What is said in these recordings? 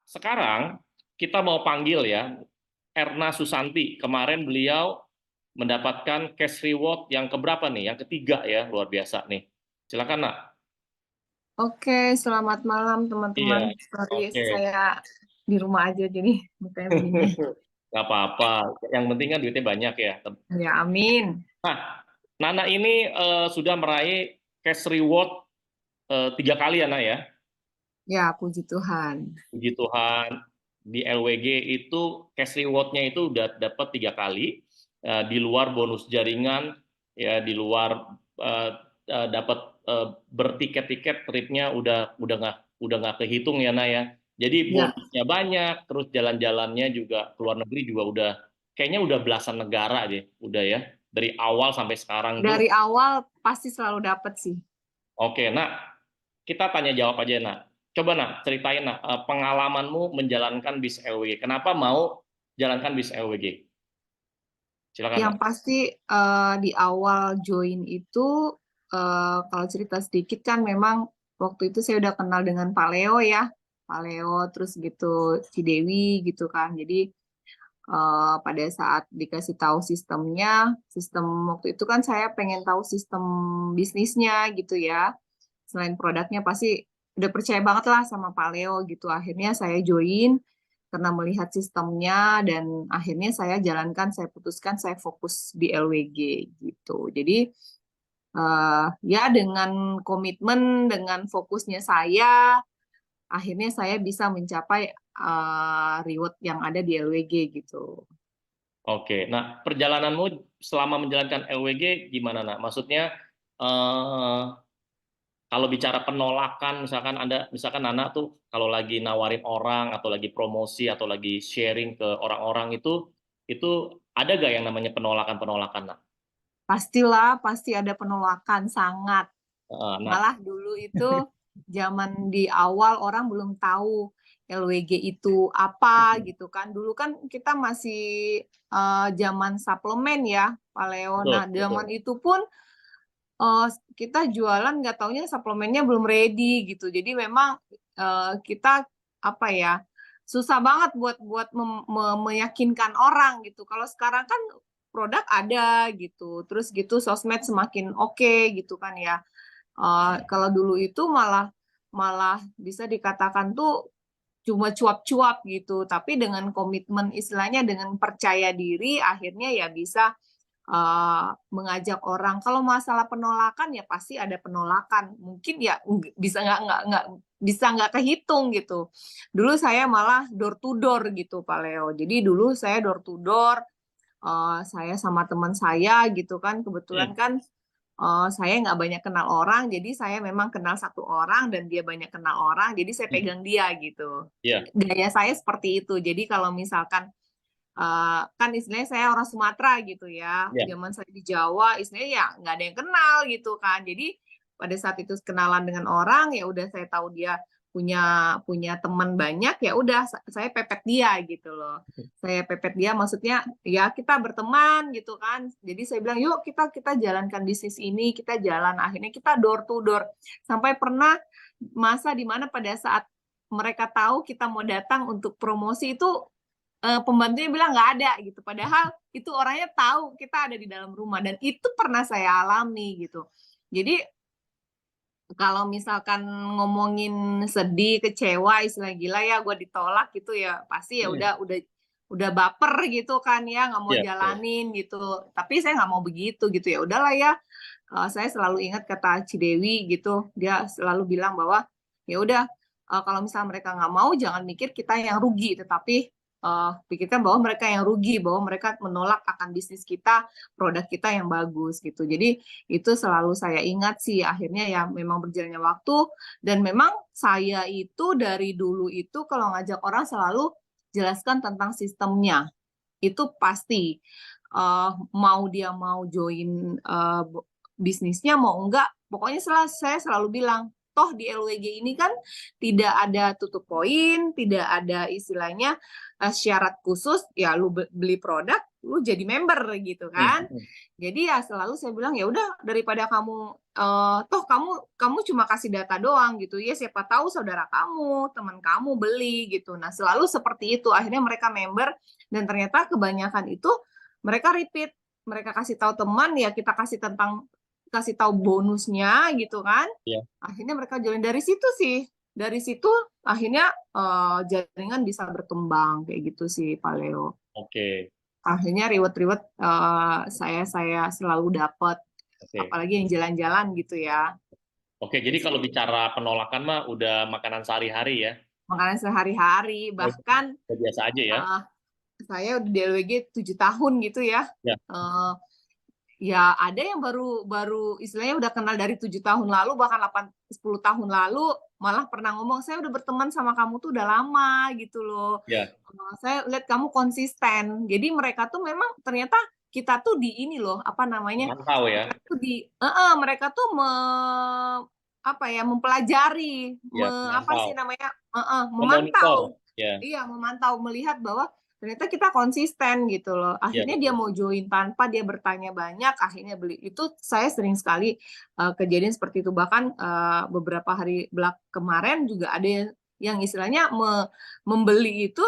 sekarang kita mau panggil ya Erna Susanti. Kemarin beliau mendapatkan cash reward yang keberapa nih? Yang ketiga ya, luar biasa nih. Silakan, Nak. Oke, selamat malam Iya, teman-teman. Sorry, oke. saya di rumah aja jadi makanya begini. Nggak apa-apa. Yang penting kan duitnya banyak ya. Ya, amin. Nah, Nana ini sudah meraih cash reward 3 kali ya, Nak ya. Ya, puji Tuhan. Puji Tuhan. Di LWG itu cash reward-nya itu udah dapat 3 kali. Di luar bonus jaringan, ya di luar dapat bertiket-tiket tripnya udah nggak kehitung ya, Nak ya. Jadi Ya, bonusnya banyak, terus jalan-jalannya juga ke luar negeri juga udah kayaknya udah belasan negara aja, udah ya. Dari awal sampai sekarang tuh. dari awal pasti selalu dapat sih. Oke, nah kita tanya jawab aja, nak. Coba, nak, ceritain, nak, pengalamanmu menjalankan bis LWG. Kenapa mau jalankan bis LWG? Silakan, Yang nak. pasti di awal join itu kalau cerita sedikit kan memang waktu itu saya udah kenal dengan Pak Leo ya. Pak Leo terus gitu Cidewi gitu kan. Jadi pada saat dikasih tahu sistemnya, sistem waktu itu kan saya pengen tahu sistem bisnisnya gitu ya. Selain produknya pasti udah percaya banget lah sama Pak Leo gitu. Akhirnya saya join karena melihat sistemnya dan akhirnya saya jalankan, saya putuskan saya fokus di LWG gitu. Jadi ya dengan komitmen, dengan fokusnya saya, akhirnya saya bisa mencapai reward yang ada di LWG gitu. Oke, nah perjalananmu selama menjalankan LWG gimana, nak? Maksudnya eh, kalau bicara penolakan, misalkan anak tuh kalau lagi nawarin orang atau lagi promosi atau lagi sharing ke orang-orang itu ada gak yang namanya penolakan-penolakan, nak? Pastilah, pasti ada penolakan sangat. Nah, Malah dulu itu zaman di awal orang belum tahu LWG itu apa gitu kan. Dulu kan kita masih zaman suplemen ya, Pak Leo. betul, Nah, zaman betul. itu pun eh, kita jualan nggak taunya suplemennya belum ready gitu. Jadi memang kita apa ya susah banget buat buat meyakinkan orang gitu. Kalau sekarang kan produk ada gitu, terus gitu sosmed semakin oke gitu kan ya. Kalau dulu itu malah malah bisa dikatakan tuh cuma cuap-cuap gitu, tapi dengan komitmen istilahnya dengan percaya diri akhirnya ya bisa mengajak orang. Kalau masalah penolakan ya pasti ada penolakan. Mungkin ya bisa nggak bisa nggak kehitung gitu. Dulu saya malah door to door gitu Pak Leo. Jadi dulu saya door to door, saya sama teman saya gitu kan. Kebetulan Hmm, kan saya nggak banyak kenal orang, jadi saya memang kenal satu orang dan dia banyak kenal orang, jadi saya hmm, pegang dia gitu. iya, Gaya saya seperti itu. Jadi kalau misalkan kan istilahnya saya orang Sumatera gitu ya. iya. Zaman saya di Jawa, istilahnya ya nggak ada yang kenal gitu kan. Jadi pada saat itu kenalan dengan orang, ya udah saya tahu dia punya punya teman banyak, ya udah saya pepet dia gitu loh. Saya pepet dia, maksudnya ya kita berteman gitu kan. Jadi saya bilang yuk kita kita jalankan bisnis ini, kita jalan. Akhirnya kita door to door. Sampai pernah masa di mana pada saat mereka tahu kita mau datang untuk promosi itu pembantunya bilang nggak ada gitu. Padahal itu orangnya tahu kita ada di dalam rumah dan itu pernah saya alami gitu. Jadi kalau misalkan ngomongin sedih, kecewa, istilah gila ya gue ditolak gitu ya pasti ya Hmm, udah baper gitu kan ya nggak mau iya, betul. jalanin gitu. Tapi saya nggak mau begitu gitu ya. Udahlah ya. Saya selalu ingat kata Cidewi gitu. Dia selalu bilang bahwa ya udah kalau misalnya mereka nggak mau jangan mikir kita yang rugi, tetapi pikirkan bahwa mereka yang rugi, bahwa mereka menolak akan bisnis kita, produk kita yang bagus gitu. Jadi itu selalu saya ingat sih. Akhirnya ya memang berjalannya waktu dan memang saya itu dari dulu itu kalau ngajak orang selalu jelaskan tentang sistemnya. Itu pasti mau dia mau join bisnisnya mau enggak, pokoknya saya selalu bilang, toh di LWG ini kan tidak ada tutup poin, tidak ada istilahnya syarat khusus, ya lu beli produk, lu jadi member gitu kan. Jadi ya selalu saya bilang ya udah daripada kamu toh kamu cuma kasih data doang gitu ya, siapa tahu saudara kamu, teman kamu beli gitu. Nah, selalu seperti itu. Akhirnya mereka member dan ternyata kebanyakan itu mereka repeat. Mereka kasih tahu teman, ya kita kasih tahu bonusnya gitu kan. Iya. Akhirnya mereka join dari situ sih. Dari situ akhirnya jaringan bisa berkembang kayak gitu sih, Pak Leo. Oke. Akhirnya reward saya selalu dapat, Oke. apalagi yang jalan-jalan gitu ya. Oke, jadi kalau bicara penolakan mah udah makanan sehari-hari ya. Makanan sehari-hari, bahkan Udah biasa aja ya. saya udah di LWG 7 tahun gitu ya. Ya. Ya ada yang baru istilahnya udah kenal dari 7 tahun lalu, bahkan 10 tahun lalu, malah pernah ngomong, saya udah berteman sama kamu tuh udah lama gitu loh. Ya. Saya lihat kamu konsisten. Jadi mereka tuh memang ternyata kita tuh di ini loh, apa namanya? Mantau ya. Mereka tuh mempelajari, Ya, apa sih memantau. namanya? Memonitor. Memantau. Ya. Iya, memantau, melihat bahwa ternyata kita konsisten gitu loh. Ya, Akhirnya dia mau join tanpa dia bertanya banyak, akhirnya beli. Itu saya sering sekali kejadian seperti itu. Bahkan beberapa hari kemarin juga ada yang istilahnya membeli itu,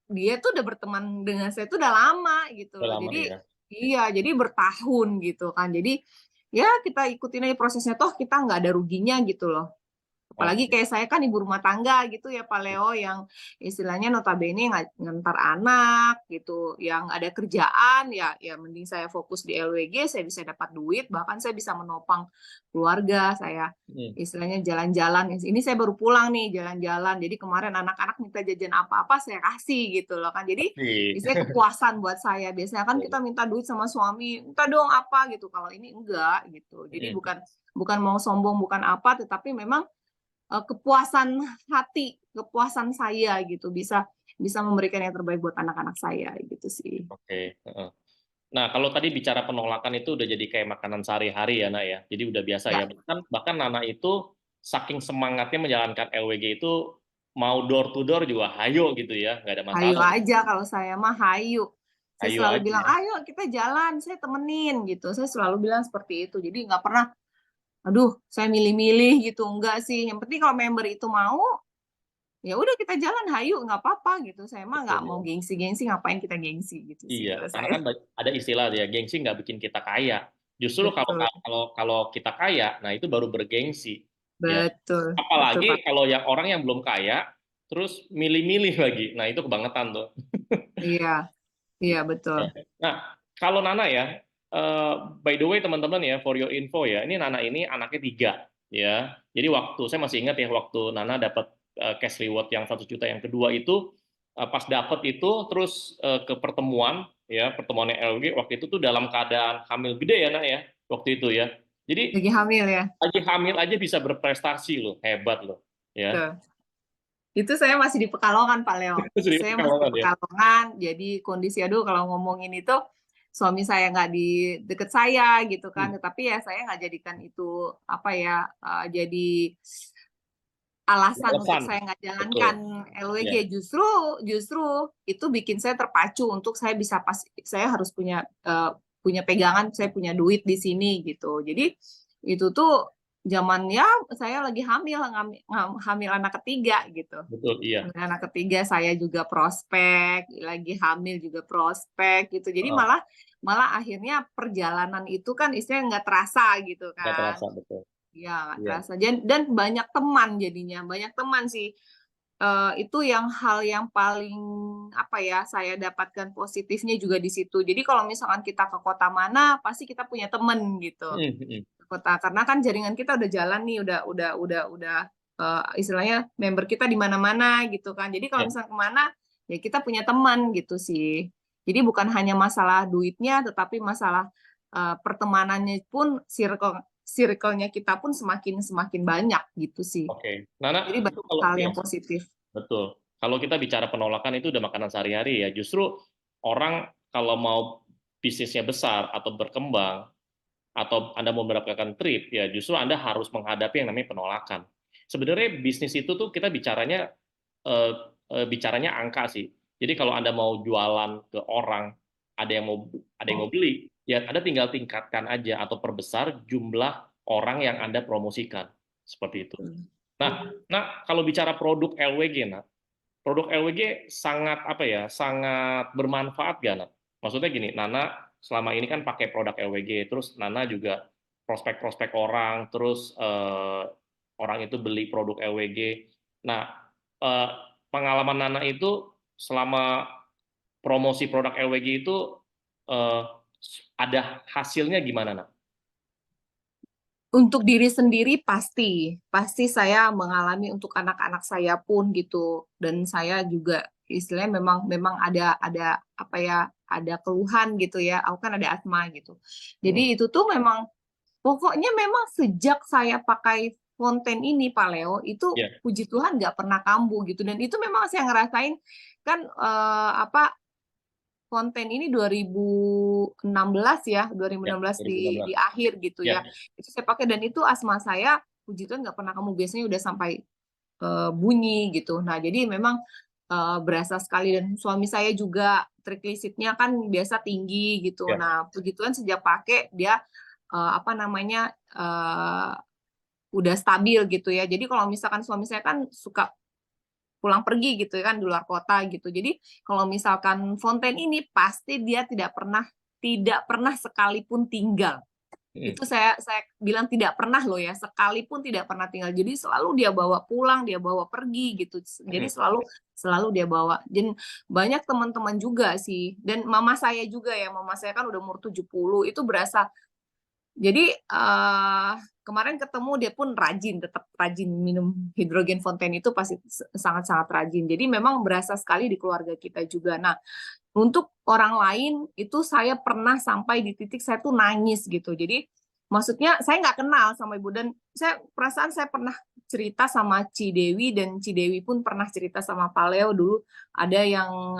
dia tuh udah berteman dengan saya tuh udah lama gitu Udah loh. lama Jadi ya. iya, jadi bertahun gitu kan. Jadi ya kita ikutin aja prosesnya, toh kita nggak ada ruginya gitu loh. Apalagi Oke. kayak saya kan ibu rumah tangga gitu ya Pak Leo, yang istilahnya notabene ngantar anak gitu, yang ada kerjaan, ya mending saya fokus di LWG, saya bisa dapat duit, bahkan saya bisa menopang keluarga saya. Istilahnya jalan-jalan, ini saya baru pulang nih jalan-jalan, jadi kemarin anak-anak minta jajan apa-apa saya kasih gitu loh kan. Jadi istilahnya kepuasan buat saya. Biasanya kan kita minta duit sama suami, minta dong apa gitu, kalau ini enggak gitu. Jadi bukan mau sombong, bukan apa, tetapi memang kepuasan hati, kepuasan saya gitu, bisa memberikan yang terbaik buat anak-anak saya gitu sih. Oke. Nah, kalau tadi bicara penolakan itu udah jadi kayak makanan sehari-hari ya, Nak ya. Jadi udah biasa ya. Ya, Bahkan Nana itu saking semangatnya menjalankan LWG itu mau door to door juga hayo gitu ya, nggak ada hayu masalah. aja kalau saya mah, hayu. Saya Hayo selalu aja bilang, ya. ayo kita jalan, saya temenin gitu. Saya selalu bilang seperti itu. Jadi nggak pernah, aduh, saya milih-milih gitu. Enggak sih. Yang penting kalau member itu mau, ya udah kita jalan, hayu, nggak apa-apa gitu. Saya mah nggak Betul mau ya. gengsi-gengsi, ngapain kita gengsi gitu sih Iya, kalau karena saya. kan ada istilah ya, gengsi nggak bikin kita kaya. Justru kalau Betul, kalau kalau kita kaya, nah itu baru bergengsi. Ya. betul, betul Pak. Apalagi kalau yang orang yang belum kaya, terus milih-milih lagi. Nah itu kebangetan tuh. Iya, iya betul. Ya. Nah, kalau Nana ya, by the way teman-teman ya, for your info ya, ini Nana ini anaknya 3 ya. Jadi waktu saya masih ingat ya waktu Nana dapat cash reward yang 1 juta yang kedua itu, pas dapat itu terus ke pertemuan ya, pertemuannya LG waktu itu tuh dalam keadaan hamil gede ya Nak ya, waktu itu ya. Jadi Lagi hamil ya. lagi hamil aja bisa berprestasi loh, hebat loh ya. Tuh. Itu saya masih di Pekalongan, Pak Leo. Jadi Saya masih di pekalongan ya. Pekalongan, jadi kondisi aduh kalau ngomongin itu suami saya nggak di deket saya gitu kan, tetapi ya saya nggak jadikan itu apa ya jadi alasan untuk Alasan, saya nggak betul. jalankan LWG. Ya. Justru itu bikin saya terpacu untuk saya bisa saya harus punya pegangan, saya punya duit di sini gitu. Jadi itu tuh zamannya saya lagi hamil anak ketiga gitu. Betul, iya. Anak ketiga saya juga prospek, lagi hamil juga prospek gitu. Jadi Heeh, malah akhirnya perjalanan itu kan istilahnya nggak terasa gitu nggak kan. terasa, betul. Iya, nggak Iya. terasa. Dan banyak teman jadinya, banyak teman sih. Itu hal yang paling apa ya, saya dapatkan positifnya juga di situ. Jadi kalau misalkan kita ke kota mana, pasti kita punya teman gitu. Mhm, mhm. Kota, karena kan jaringan kita udah jalan nih, udah istilahnya member kita di mana-mana gitu kan. Jadi kalau Ya, misalkan kemana, ya kita punya teman gitu sih. Jadi bukan hanya masalah duitnya, tetapi masalah pertemanannya pun circle-nya kita pun semakin banyak gitu sih. oke. Nana, Jadi itu banyak kalau hal ya, yang positif. betul. Kalau kita bicara penolakan itu udah makanan sehari-hari ya. Justru orang kalau mau bisnisnya besar atau berkembang atau Anda mau mendapatkan trip ya justru Anda harus menghadapi yang namanya penolakan. Sebenarnya bisnis itu tuh kita bicaranya angka sih. Jadi kalau Anda mau jualan ke orang ada yang mau beli, ya Anda tinggal tingkatkan aja atau perbesar jumlah orang yang Anda promosikan seperti itu. Nah, kalau bicara produk LWG, nah, produk LWG sangat apa ya, sangat bermanfaat gak, Nat? Maksudnya gini, Nana selama ini kan pakai produk LWG, terus Nana juga prospek-prospek orang, terus orang itu beli produk LWG. Nah, eh, pengalaman Nana itu selama promosi produk LWG itu eh, ada hasilnya gimana, Nat? Untuk diri sendiri pasti saya mengalami, untuk anak-anak saya pun gitu, dan saya juga istilahnya memang ada apa ya, ada keluhan gitu ya, aku kan ada asma gitu. Jadi itu tuh memang pokoknya memang sejak saya pakai Fonten ini Pak Leo, itu Ya, puji Tuhan nggak pernah kambuh gitu, dan itu memang saya ngerasain kan apa, Fonten ini 2016 ya, ya, 2016 di 2016. akhir gitu Ya, ya. Itu saya pakai dan itu asma saya puji Tuhan nggak pernah kambuh, biasanya udah sampai bunyi gitu. Nah, jadi memang berasa sekali, dan suami saya juga trigliseridnya kan biasa tinggi gitu. ya, Nah, puji Tuhan sejak pakai dia apa namanya, udah stabil gitu ya. Jadi kalau misalkan suami saya kan suka pulang pergi gitu ya kan, di luar kota gitu. Jadi kalau misalkan Fonten ini pasti dia tidak pernah sekalipun tinggal. mm, Itu saya bilang tidak pernah loh ya, sekalipun tidak pernah tinggal. Jadi selalu dia bawa pulang, dia bawa pergi gitu. Jadi mm, selalu selalu dia bawa. Dan banyak teman-teman juga sih. Dan mama saya juga ya, mama saya kan udah umur 70, itu berasa. Jadi kemarin ketemu dia pun rajin, tetap rajin minum hidrogen fonten itu pasti sangat-sangat rajin. Jadi memang berasa sekali di keluarga kita juga. Nah, untuk orang lain itu saya pernah sampai di titik saya tuh nangis gitu. Jadi maksudnya saya nggak kenal sama ibu, dan saya perasaan saya pernah cerita sama Ci Dewi, dan Ci Dewi pun pernah cerita sama Pak Leo dulu. Ada yang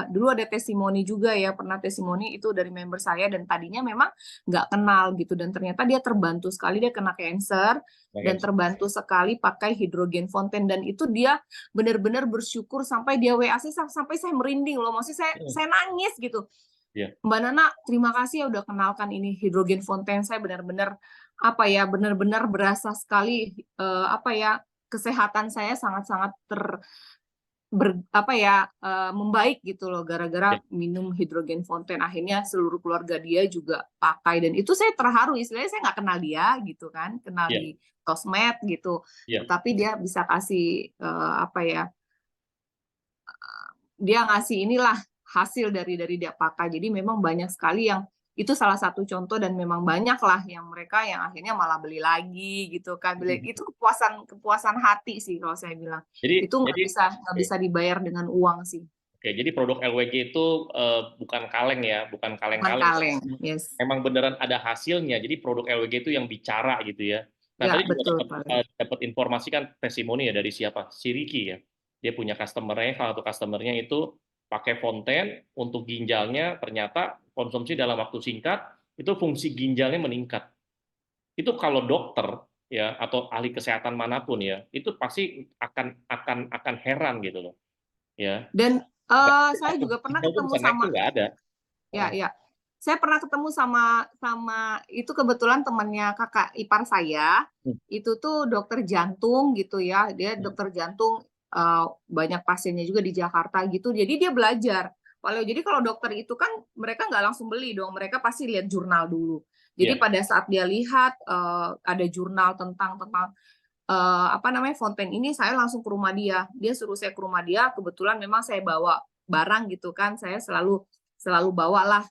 dulu ada testimoni juga ya, pernah testimoni itu dari member saya, dan tadinya memang nggak kenal gitu, dan ternyata dia terbantu sekali, dia kena cancer dan bagus. terbantu sekali pakai hidrogen fonten, dan itu dia benar-benar bersyukur sampai dia WA saya, sampai saya merinding loh, maksudnya saya nangis gitu. Ya, Mbak Nana, terima kasih ya udah kenalkan ini hidrogen fonten, saya benar-benar apa ya, benar-benar berasa sekali apa ya, kesehatan saya sangat-sangat apa ya, membaik gitu loh gara-gara ya, minum hidrogen fonten. Akhirnya seluruh keluarga dia juga pakai, dan itu saya terharu, istilahnya saya nggak kenal dia gitu kan, kenal ya, di sosmed gitu, ya. tetapi dia bisa kasih apa ya, dia ngasih inilah hasil dari dia pakai. Jadi memang banyak sekali yang itu salah satu contoh, dan memang banyak lah yang mereka yang akhirnya malah beli lagi gitu kan. Itu kepuasan kepuasan hati sih kalau saya bilang. Jadi, Itu jadi, nggak oke. bisa dibayar dengan uang sih. Oke, jadi produk LWG itu bukan kaleng ya, bukan Bukan kaleng-kaleng. kaleng. Yes. Memang beneran ada hasilnya. Jadi produk LWG itu yang bicara gitu ya. Nah, Ya, tadi juga betul Pak Leo. dapat informasi kan testimoni ya dari siapa? Si Ricky ya. Dia punya customer-nya, salah satu customer-nya itu pakai Fonten untuk ginjalnya, ternyata konsumsi dalam waktu singkat itu fungsi ginjalnya meningkat. Itu kalau dokter ya atau ahli kesehatan manapun ya, itu pasti akan heran gitu loh. Ya. Dan Nggak, saya juga pernah ginjal tuh ketemu bisa naik sama. tuh nggak ada. Ya, ya. Saya pernah ketemu sama sama itu, kebetulan temannya kakak ipar saya. Hmm. Itu tuh dokter jantung gitu ya. Dia dokter jantung, banyak pasiennya juga di Jakarta gitu. Jadi dia belajar. Kalau jadi kalau dokter itu kan mereka nggak langsung beli dong, mereka pasti lihat jurnal dulu. Jadi Iya, pada saat dia lihat ada jurnal tentang tentang apa namanya, Fonten ini, saya langsung ke rumah dia. Dia suruh saya ke rumah dia, kebetulan memang saya bawa barang gitu kan, saya selalu selalu bawalah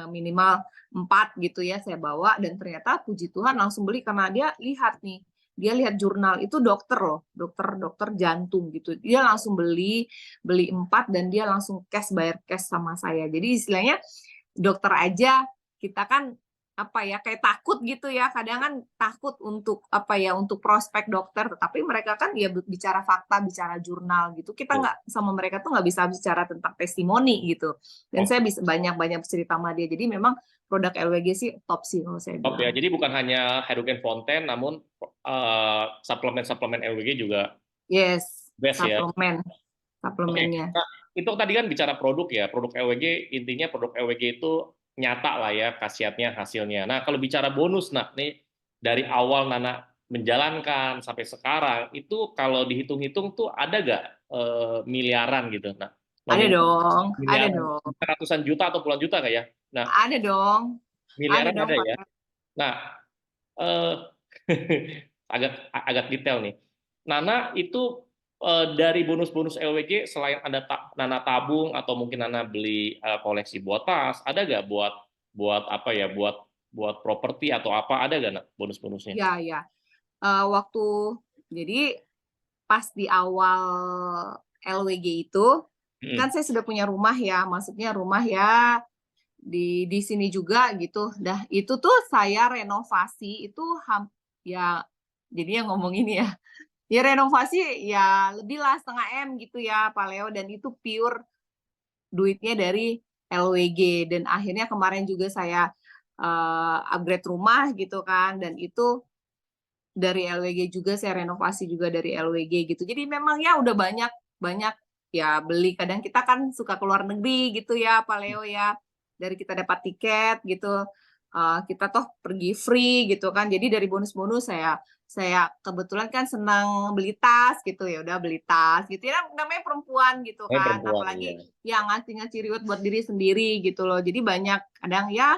minimal 4 gitu ya, saya bawa, dan ternyata puji Tuhan langsung beli karena dia lihat nih, dia lihat jurnal, itu dokter loh, dokter dokter jantung gitu. Dia langsung beli beli 4, dan dia langsung cash, bayar cash sama saya. Jadi istilahnya dokter aja kita kan apa ya, kayak takut gitu ya, kadang kan takut untuk apa ya, untuk prospek dokter, tetapi mereka kan ya bicara fakta, bicara jurnal gitu, kita betul. nggak, sama mereka tuh nggak bisa bicara tentang testimoni gitu, dan saya Oke. bisa banyak-banyak cerita sama dia. Jadi memang produk LWG sih top sih kalau saya Oke, bilang. jadi bukan hanya hydrogen fonten, namun suplemen-suplemen LWG juga Yes, best ya. suplemen Oke, suplemennya. itu tadi kan bicara produk ya, produk LWG, intinya produk LWG itu nyata lah ya khasiatnya, hasilnya. Nah, kalau bicara bonus, nah nih dari awal Nana menjalankan sampai sekarang, itu kalau dihitung-hitung tuh ada gak miliaran gitu? Nah, Ada nominal dong, ada miliaran, dong, ratusan juta atau puluhan juta nggak ya? Nah, ada dong, ada miliaran dong ada Pak. ya. Nah, eh, agak agak detail nih. Nana itu dari bonus-bonus LWG selain ada Nana tabung atau mungkin Nana beli koleksi buat tas, ada nggak buat buat apa ya, buat buat properti atau apa, ada nggak Nak, bonus-bonusnya? Ya, ya. Waktu jadi pas di awal LWG itu kan Mm-mm. saya sudah punya rumah ya, maksudnya rumah ya di sini juga gitu. Dah itu tuh saya renovasi itu ya jadinya ngomong ini ya. Ya renovasi ya lebih lah 1,5 M gitu ya Pak Leo, dan itu pure duitnya dari LWG. Dan akhirnya kemarin juga saya upgrade rumah gitu kan, dan itu dari LWG juga, saya renovasi juga dari LWG gitu. Jadi memang ya udah banyak banyak ya beli. Kadang kita kan suka keluar negeri gitu ya Pak Leo ya. Dari kita dapat tiket gitu, kita toh pergi free gitu kan. Jadi dari bonus-bonus saya kebetulan kan senang beli tas gitu, ya udah beli tas gitu ya, namanya perempuan gitu kan, Perempuan ya. apalagi yang ngasih-ngasih reward buat diri sendiri gitu loh. Jadi banyak kadang ya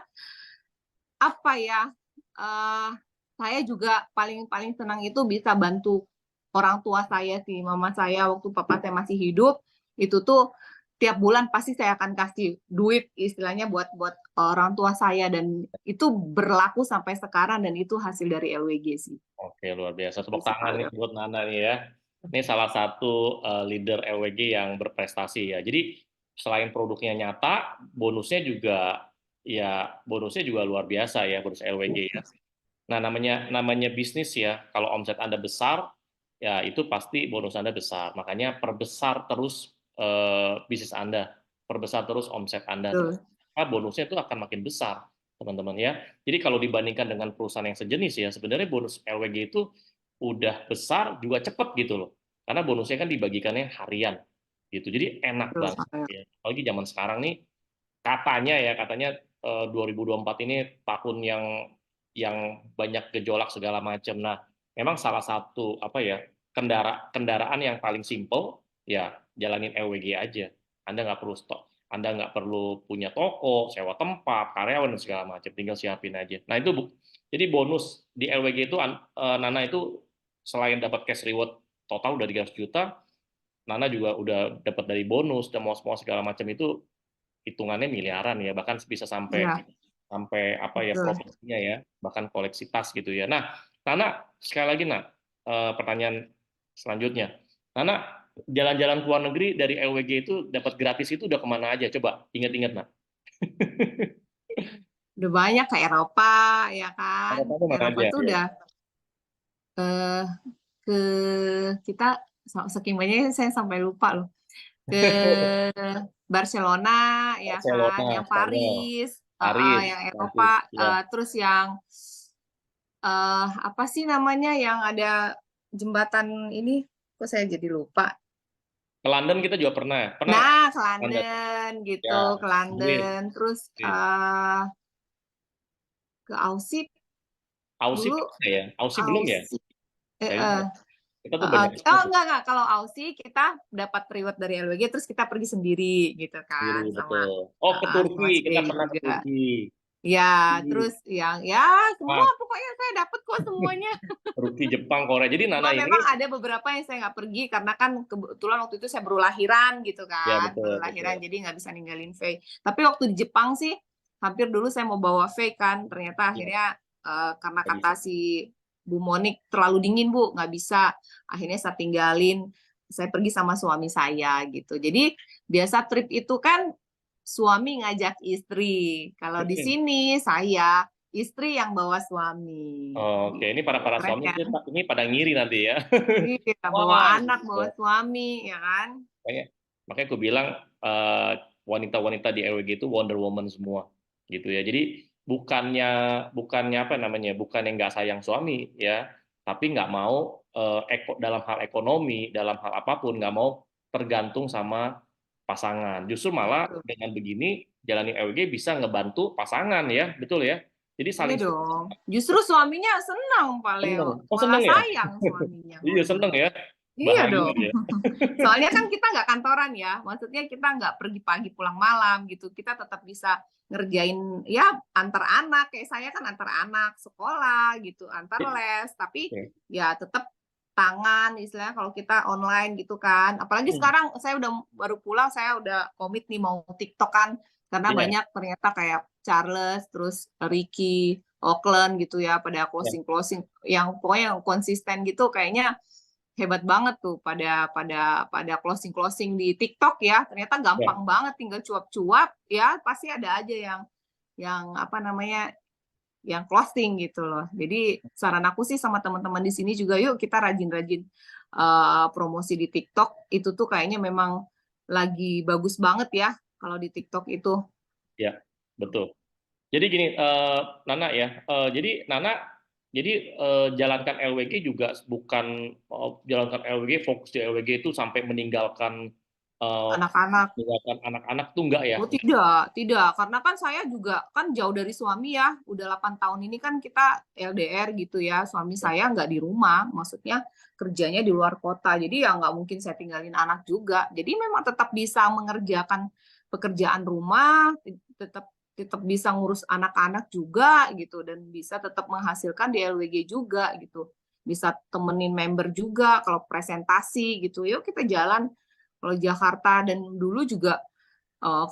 apa ya, eh, saya juga paling paling senang itu bisa bantu orang tua saya sih, mama saya waktu papa saya masih hidup, itu tuh tiap bulan pasti saya akan kasih duit istilahnya buat buat orang tua saya, dan itu berlaku sampai sekarang, dan itu hasil dari LWG sih. Oke, luar biasa. Itu Tepuk sih tangan nih Pak. buat Nana nih ya. Ini salah satu leader LWG yang berprestasi ya. Jadi selain produknya nyata, bonusnya juga luar biasa ya, bonus LWG ya. Nah, namanya bisnis ya. Kalau omset Anda besar, ya itu pasti bonus Anda besar. Makanya perbesar terus bisnis Anda, perbesar terus omset Anda. Betul. Maka bonusnya itu akan makin besar, teman-teman ya. Jadi kalau dibandingkan dengan perusahaan yang sejenis ya, sebenarnya bonus LWG itu udah besar juga cepet gitu loh. Karena bonusnya kan dibagikannya harian gitu. Jadi enak Betul, banget Pak Leo. ya. Apalagi zaman sekarang nih, katanya 2024 ini tahun yang banyak gejolak segala macam. Nah, memang salah satu apa ya, kendaraan yang paling simple ya jalanin LWG aja. Anda nggak perlu stok, Anda nggak perlu punya toko, sewa tempat, karyawan dan segala macam, tinggal siapin aja. Nah, itu jadi bonus di LWG itu Nana itu selain dapat cash reward total udah 300 juta, Nana juga udah dapat dari bonus dan mau segala macam itu hitungannya miliaran ya, bahkan bisa sampai Iya, sampai apa ya betul. profesinya ya, bahkan koleksi tas gitu ya. Nah, Nana sekali lagi pertanyaan selanjutnya, Nana jalan-jalan ke luar negeri dari LWG itu dapat gratis itu udah kemana aja? Coba ingat-ingat nak. Udah banyak ke Eropa ya kan. Ada tahu mana Eropa aja tuh ya? udah eh, ke kita saking banyaknya saya sampai lupa loh. Ke Barcelona ya kan, Barcelona, yang Spanyol, Paris, Paris, yang Eropa, Prancis, ya. terus yang apa sih namanya yang ada jembatan ini, kok saya jadi lupa. Ke London kita juga pernah, pernah Nah, ke London, London gitu, ya, ke Inggris, London, terus Inggris. ke Aussie Aussie dulu, pernah ya? Aussie belum ya? Aussie. Eh, Kayaknya eh, kita tuh banyak Oh sekali enggak, kalau Aussie kita dapat reward dari LWG, terus kita pergi sendiri gitu sendiri, kan, sama betul. Oh, ke Turki, sama si kita baby pernah ke juga. Turki. Ya, Ih, terus yang ya semua Wah, pokoknya saya dapat kok semuanya. Turki, Jepang, Korea. Jadi Cuma Nana ini, memang ada beberapa yang saya nggak pergi karena kan kebetulan waktu itu saya baru lahiran gitu ya kan, betul, baru lahiran betul. jadi nggak bisa ninggalin Faye. Tapi waktu di Jepang sih hampir dulu saya mau bawa Faye kan, ternyata Iya, akhirnya karena nggak kata bisa. si Bu Monik terlalu dingin Bu, nggak bisa. Akhirnya saya tinggalin, saya pergi sama suami saya gitu. Jadi biasa trip itu kan suami ngajak istri. Kalau di sini saya istri yang bawa suami. Oke, ini Gitu. para Keren suami kan? ini pada ngiri nanti ya. Iya, bawa Wah, anak, gitu. bawa suami, ya kan? Makanya, makanya aku bilang eh, wanita-wanita di LWG itu Wonder Woman semua, gitu ya. Jadi bukannya bukannya apa namanya, bukan yang nggak sayang suami ya, tapi nggak mau dalam hal ekonomi, dalam hal apapun nggak mau tergantung sama pasangan. Justru malah betul. dengan begini jalani EWG bisa ngebantu pasangan ya, betul ya. Jadi Iya saling dong. Justru suaminya senang Pak Leo, seneng. Oh malah seneng ya? sayang suaminya Iya ngeliat. seneng ya, Iya bahagia dong. ya. Soalnya kan kita nggak kantoran ya, maksudnya kita nggak pergi pagi pulang malam gitu. Kita tetap bisa ngerjain ya antar anak, kayak saya kan antar anak sekolah gitu, antar les, tapi Oke. ya tetap tangan istilahnya kalau kita online gitu kan. Apalagi Hmm, sekarang saya udah baru pulang, saya udah komit nih mau TikTok kan, karena Iya, banyak ternyata kayak Charles, terus Ricky, Auckland gitu ya, pada iya, closing-closing yang pokoknya yang konsisten gitu kayaknya hebat banget tuh pada closing-closing di TikTok ya. Ternyata iya. gampang banget tinggal cuap-cuap ya pasti ada aja yang apa namanya yang closing gitu loh. Jadi saran aku sih sama teman-teman di sini juga yuk kita rajin-rajin promosi di TikTok itu tuh kayaknya memang lagi bagus banget ya kalau di TikTok itu. Iya, betul. Jadi gini, Nana ya, jadi Nana, jadi jalankan LWG juga bukan jalankan LWG, fokus di LWG itu sampai eh, Anak-anak. meninggalkan anak-anak tuh enggak ya? Oh tidak, tidak. Karena kan saya juga kan jauh dari suami ya. Udah 8 tahun ini kan kita LDR gitu ya. Suami saya nggak di rumah, maksudnya kerjanya di luar kota. Jadi ya nggak mungkin saya tinggalin anak juga. Jadi memang tetap bisa mengerjakan pekerjaan rumah, tetap tetap bisa ngurus anak-anak juga gitu dan bisa tetap menghasilkan di LWG juga gitu. Bisa temenin member juga kalau presentasi gitu. Yuk kita jalan kalau Jakarta dan dulu juga uh,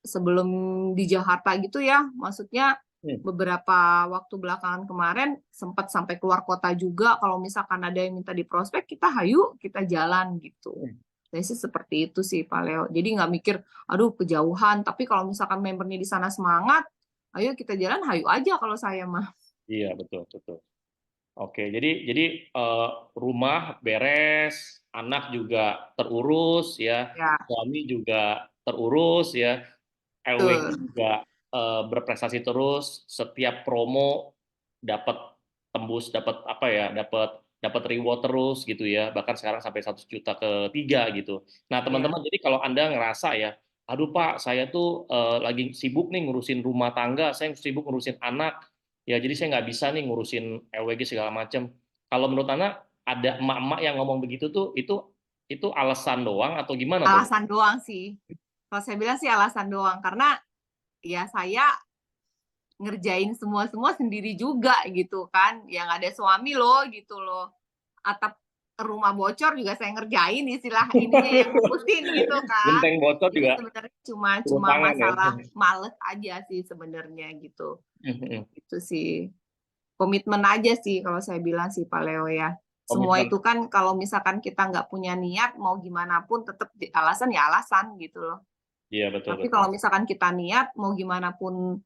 sebelum di Jakarta gitu ya, maksudnya Hmm, beberapa waktu belakangan kemarin sempat sampai keluar kota juga. Kalau misalkan ada yang minta di prospek, kita hayu, kita jalan gitu. hmm. Saya sih seperti itu sih Pak Leo. Jadi nggak mikir, aduh kejauhan. Tapi kalau misalkan membernya di sana semangat, ayo kita jalan, hayu aja kalau saya mah. Iya, betul, betul. Oke, jadi rumah beres, anak juga terurus ya, Ya, suami juga terurus ya, LWG betul. juga berprestasi terus, setiap promo dapat tembus, dapat apa ya, dapat dapat reward terus gitu ya, bahkan sekarang sampai 1 juta ketiga gitu. Nah Ya. teman-teman, jadi kalau Anda ngerasa ya, aduh Pak, saya tuh lagi sibuk nih ngurusin rumah tangga, saya sibuk ngurusin anak, ya jadi saya nggak bisa nih ngurusin LWG segala macam. Kalau menurut Anda ada emak-emak yang ngomong begitu tuh, itu alasan doang atau gimana tuh? Alasan doang sih. Kalau saya bilang sih alasan doang. Karena ya saya ngerjain semua-semua sendiri juga gitu kan. Yang ada suami loh gitu loh. Atap rumah bocor juga saya ngerjain istilah ininya yang ngurusin gitu kan. Genteng bocor Jadi juga sebenarnya cuma turun cuma tangan ya. masalah males aja sih sebenarnya gitu. Itu sih komitmen aja sih kalau saya bilang sih Pak Leo ya. Semua Komitmen. itu kan kalau misalkan kita nggak punya niat mau gimana pun tetap alasan ya alasan gitu loh. Iya betul Tapi betul. kalau misalkan kita niat mau gimana pun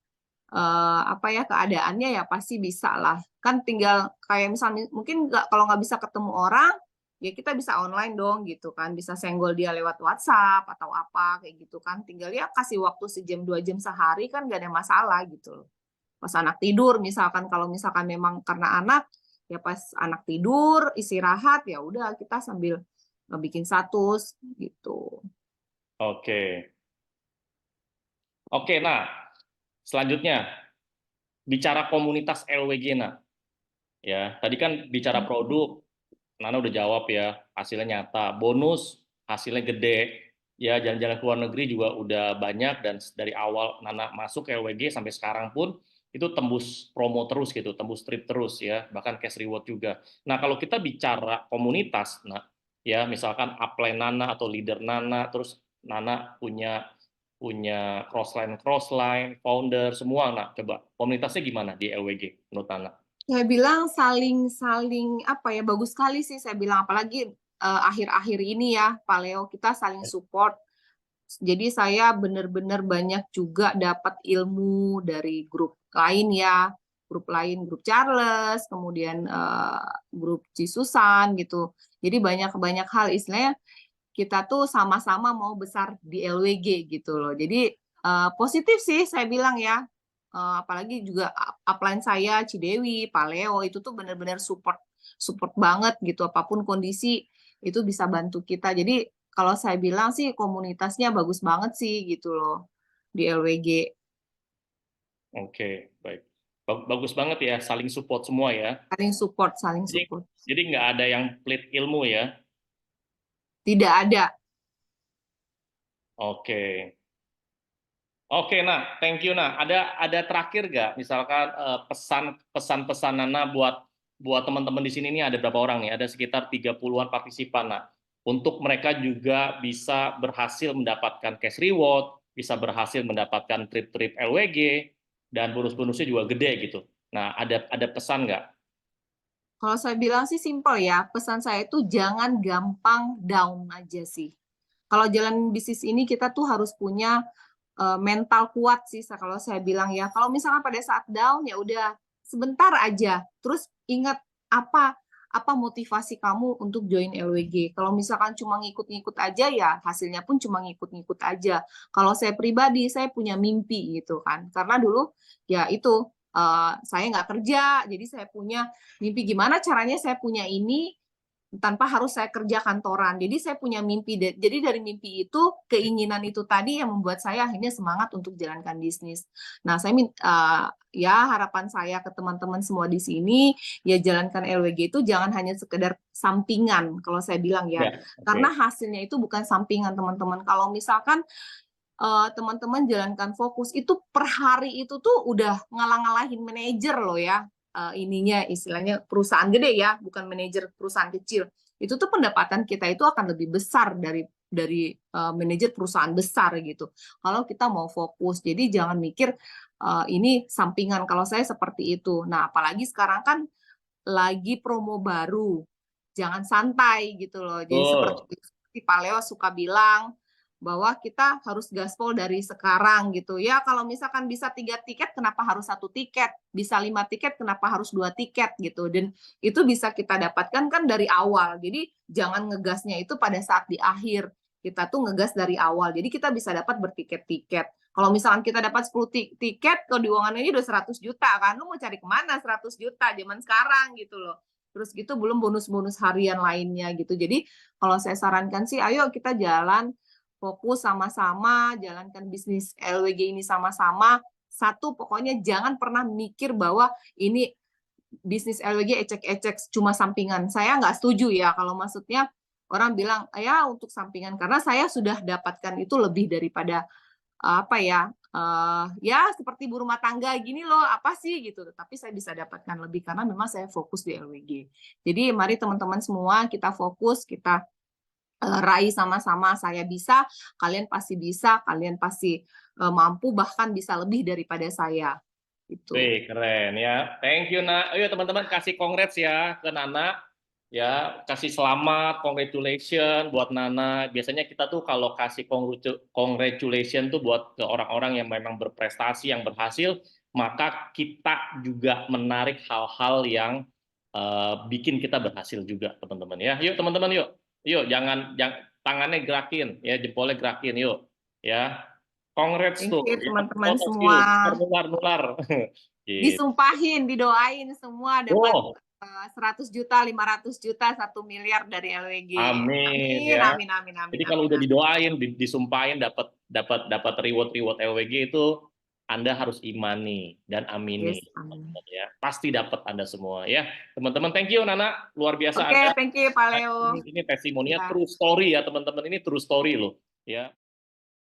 apa ya keadaannya ya pasti bisa lah. Kan tinggal kayak misalnya mungkin nggak kalau nggak bisa ketemu orang ya kita bisa online dong gitu kan. Bisa senggol dia lewat WhatsApp atau apa kayak gitu kan. Tinggal ya kasih waktu sejam 2 jam sehari kan nggak ada masalah gitu loh. Pas anak tidur misalkan kalau misalkan memang karena anak ya pas anak tidur istirahat ya udah kita sambil bikin status gitu. Oke. Oke, nah selanjutnya bicara komunitas LWG nah. Ya, tadi kan bicara produk, Nana udah jawab ya, hasilnya nyata. Bonus, hasilnya gede. Ya, jalan-jalan ke luar negeri juga udah banyak dan dari awal Nana masuk ke LWG sampai sekarang pun itu tembus promo terus gitu, tembus trip terus ya, bahkan cash reward juga. Nah, kalau kita bicara komunitas, nah ya misalkan upline Nana atau leader Nana, terus Nana punya punya crossline, founder semua. Nah, coba komunitasnya gimana di LWG menurut Nana? Saya bilang saling-saling apa ya bagus sekali sih saya bilang apalagi akhir-akhir ini ya Pak Leo kita saling support. Jadi saya benar-benar banyak juga dapat ilmu dari grup lain ya, grup Charles, kemudian grup Cisusan gitu. Jadi banyak-banyak hal istilahnya kita tuh sama-sama mau besar di LWG gitu loh. Jadi positif sih saya bilang ya. Apalagi juga upline saya Cidewi, Paleo itu tuh benar-benar support support banget gitu apapun kondisi itu bisa bantu kita. Jadi kalau saya bilang sih komunitasnya bagus banget sih gitu loh di LWG. Oke, baik. Bagus banget ya, saling support semua ya. Saling support, saling Jadi, support. jadi nggak ada yang pelit ilmu ya. Tidak ada. Oke. Oke, nah, thank you, nah. Ada terakhir nggak, misalkan pesan-pesan Nana buat teman-teman di sini nih, ada berapa orang nih? Ada sekitar 30-an partisipan, nah. Untuk mereka juga bisa berhasil mendapatkan cash reward, bisa berhasil mendapatkan trip-trip LWG, dan bonus-bonusnya juga gede gitu. Nah, ada pesan nggak? Kalau saya bilang sih simple ya, pesan saya itu jangan gampang down aja sih. Kalau jalan bisnis ini kita tuh harus punya mental kuat sih kalau saya bilang ya. Kalau misalnya pada saat down ya udah sebentar aja. Terus ingat apa apa motivasi kamu untuk join LWG. Kalau misalkan cuma ngikut-ngikut aja ya hasilnya pun cuma ngikut-ngikut aja. Kalau saya pribadi saya punya mimpi gitu kan. Karena dulu ya itu saya nggak kerja, jadi saya punya mimpi gimana caranya saya punya ini tanpa harus saya kerja kantoran. Jadi saya punya mimpi. Jadi dari mimpi itu, keinginan itu tadi yang membuat saya akhirnya semangat untuk jalankan bisnis. Nah, saya ya harapan saya ke teman-teman semua di sini, ya jalankan LWG itu jangan hanya sekedar sampingan, kalau saya bilang ya. Ya, Karena oke. hasilnya itu bukan sampingan teman-teman. Kalau misalkan teman-teman jalankan fokus, itu per hari itu tuh udah ngalah-ngalahin manajer loh ya. Ininya istilahnya perusahaan gede ya, bukan manajer perusahaan kecil. Itu tuh pendapatan kita itu akan lebih besar dari manajer perusahaan besar gitu. Kalau kita mau fokus, jadi jangan mikir ini sampingan. Kalau saya seperti itu. Nah, apalagi sekarang kan lagi promo baru, jangan santai gitu loh. Jadi Betul. seperti Pak Leo suka bilang bahwa kita harus gaspol dari sekarang gitu ya. Kalau misalkan bisa 3 tiket, kenapa harus 1 tiket? Bisa 5 tiket, kenapa harus 2 tiket gitu? Dan itu bisa kita dapatkan kan dari awal. Jadi jangan ngegasnya itu pada saat di akhir. Kita tuh ngegas dari awal. Jadi kita bisa dapat bertiket-tiket. Kalau misalkan kita dapat 10 tiket, kalau diuangan ini udah 100 juta kan, lu mau cari kemana 100 juta zaman sekarang gitu loh. Terus gitu belum bonus-bonus harian lainnya gitu. Jadi kalau saya sarankan sih, ayo kita jalan fokus sama-sama, jalankan bisnis LWG ini sama-sama. Satu, pokoknya jangan pernah mikir bahwa ini bisnis LWG ecek-ecek cuma sampingan. Saya nggak setuju ya kalau maksudnya orang bilang ya untuk sampingan karena saya sudah dapatkan itu lebih daripada apa ya ya seperti ibu rumah tangga gini loh apa sih gitu tapi saya bisa dapatkan lebih karena memang saya fokus di LWG. Jadi mari teman-teman semua kita fokus, kita raih sama-sama. Saya bisa, kalian pasti mampu bahkan bisa lebih daripada saya itu. Wih, keren ya. Thank you, Nak. Ayo teman-teman kasih congrats ya ke Nana. Ya, kasih selamat, congratulation buat Nana. Biasanya kita tuh kalau kasih congratulation tuh buat ke orang-orang yang memang berprestasi, yang berhasil, maka kita juga menarik hal-hal yang bikin kita berhasil juga, teman-teman ya. Yuk, teman-teman, yuk. Yuk, jangan tangannya gerakin, ya, jempolnya gerakin, yuk. Ya. Congrats Thank tuh, you ya. teman-teman Oh, thank you. semua. Nular-nular. Gitu. Disumpahin, didoain semua dapat Oh, 100 juta, 500 juta, 1 miliar dari LWG. amin Amin, ya. amin, amin, amin, Jadi kalau amin, udah amin. didoain, disumpahin dapat dapat dapat reward LWG itu Anda harus imani dan Yes, amini, amin. teman-teman ya. Pasti dapat Anda semua ya. Teman-teman, thank you Nana, luar biasa Oke, Anda. thank you Pak Leo. Ini testimoninya Ya. true story ya teman-teman, ini true story loh ya.